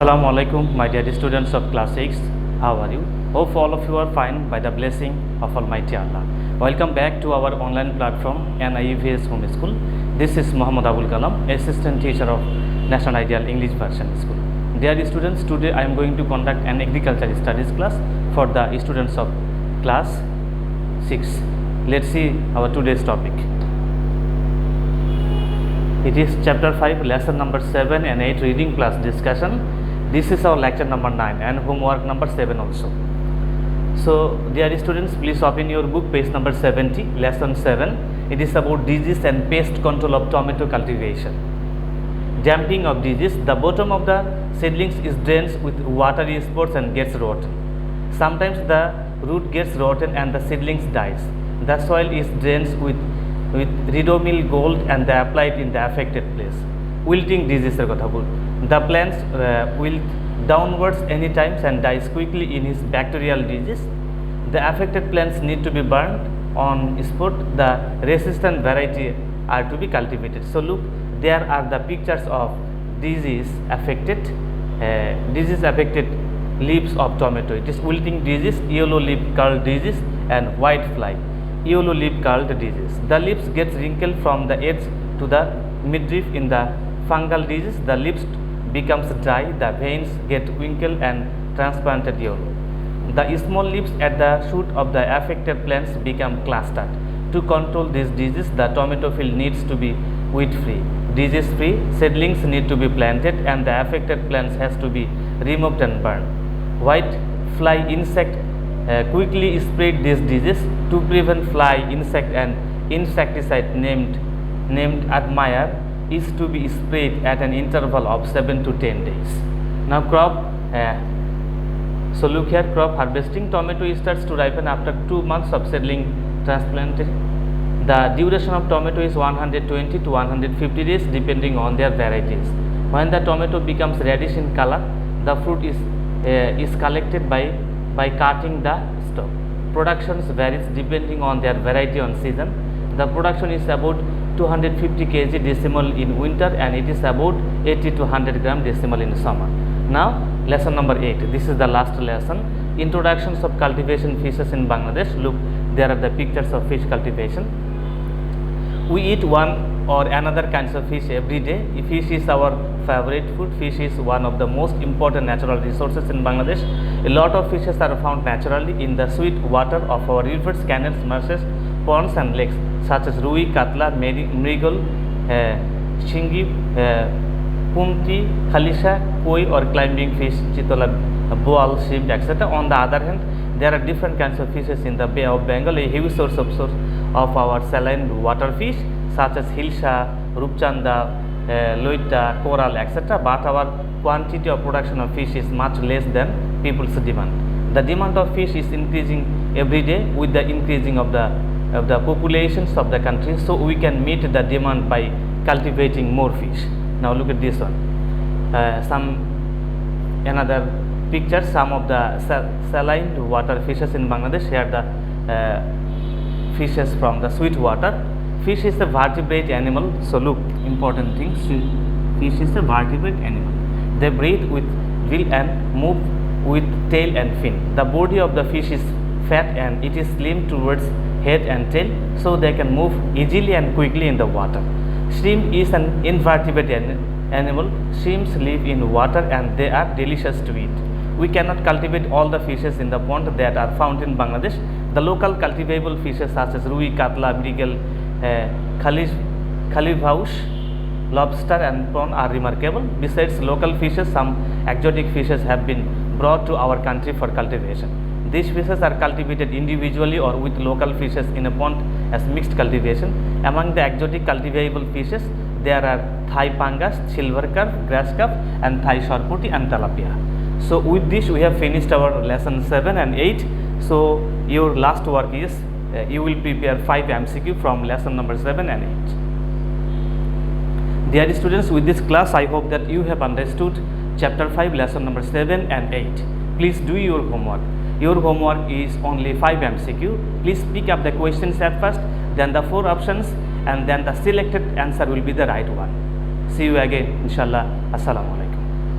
Assalamu alaikum, my dear students of class 6. How are you? Hope all of you are fine by the blessing of Almighty Allah. Welcome back to our online platform NIEVS Home School. This is Muhammad Abul Kalam, assistant teacher of National Ideal English Version School. Dear students, today I am going to conduct an agriculture studies class for the students of class 6. Let's see our today's topic. It is chapter 5, lesson number 7 and 8 reading plus discussion. This is our lecture number 9 and homework number 7 also. So dear students, please open your book page number 70, lesson 7. It is about disease and pest control of tomato cultivation. Damping of disease. The bottom of the seedlings is drenched with watery spots and gets rotten. Sometimes the root gets rotten and the seedlings dies. The soil is drenched with Ridomil gold and they applied in the affected place. Wilting disease the plants wilt downwards any times and dies quickly in his bacterial disease. The affected plants need to be burned on spot. The resistant variety are to be cultivated. So look, there are the pictures of disease affected leaves of tomato. It is wilting disease, yellow leaf curl disease and white fly. Yellow leaf curled disease. The leaves get wrinkled from the edge to the midriff. In the fungal disease, the leaves becomes dry, the veins get wrinkled and transplanted yellow. The small leaves at the shoot of the affected plants become clustered. To control this disease, the tomato field needs to be weed free, disease free. Seedlings need to be planted and the affected plants has to be removed and burned. White fly insect quickly spread this disease. To prevent fly insect, an insecticide named Admire is to be sprayed at an interval of 7 to 10 days. Now crop, so look here, crop harvesting. Tomato starts to ripen after 2 months of seedling transplanted. The duration of tomato is 120 to 150 days depending on their varieties. When the tomato becomes reddish in color, the fruit is collected by cutting the stalk. Productions varies depending on their variety on season. The production is about 250 kg decimal in winter and it is about 80 to 100 gram decimal in summer. Now lesson number 8. This is the last lesson. Introductions of cultivation fishes in Bangladesh. Look, there are the pictures of fish cultivation. We eat one or another kinds of fish every day. Fish is our favorite food. Fish is one of the most important natural resources in Bangladesh. A lot of fishes are found naturally in the sweet water of our rivers, canals, marshes, ponds and lakes such as Rui, Katla, Mrigal, Chingi, Punti, Khalisha, Koi or climbing fish, Chitola, Boal, shrimp, etc. On the other hand, there are different kinds of fishes in the Bay of Bengal, a heavy source of our saline water fish such as Hilsha, Rupchanda, Loita, coral, etc. But our quantity of production of fish is much less than people's demand. The demand of fish is increasing every day with the increasing of the populations of the country. So we can meet the demand by cultivating more fish. Now look at this one. Another picture. Some of the saline water fishes in Bangladesh. Here the fishes from the sweet water. Fish is a vertebrate animal. So look, important thing, fish is a vertebrate animal. They breathe with will and move with tail and fin. The body of the fish is fat and it is slim towards head and tail, so they can move easily and quickly in the water. Shrimp is an invertebrate animal. Shrimps live in water and they are delicious to eat. We cannot cultivate all the fishes in the pond that are found in Bangladesh. The local cultivable fishes such as Rui, Katla, Mrigal, Khalivaush, lobster and prawn are remarkable. Besides local fishes, some exotic fishes have been brought to our country for cultivation. These fishes are cultivated individually or with local fishes in a pond as mixed cultivation. Among the exotic cultivable fishes, there are Thai pangas, silver carp, grass carp and Thai shorpoti and tilapia. So with this we have finished our lesson 7 and 8. So your last work is you will prepare 5 MCQ from lesson number 7 and 8. Dear students, with this class I hope that you have understood chapter 5 lesson number 7 and 8. Please do your homework. Your homework is only 5 MCQ. Please pick up the questions at first, then the 4 options and then the selected answer will be the right one. See you again inshallah. Assalamu alaikum.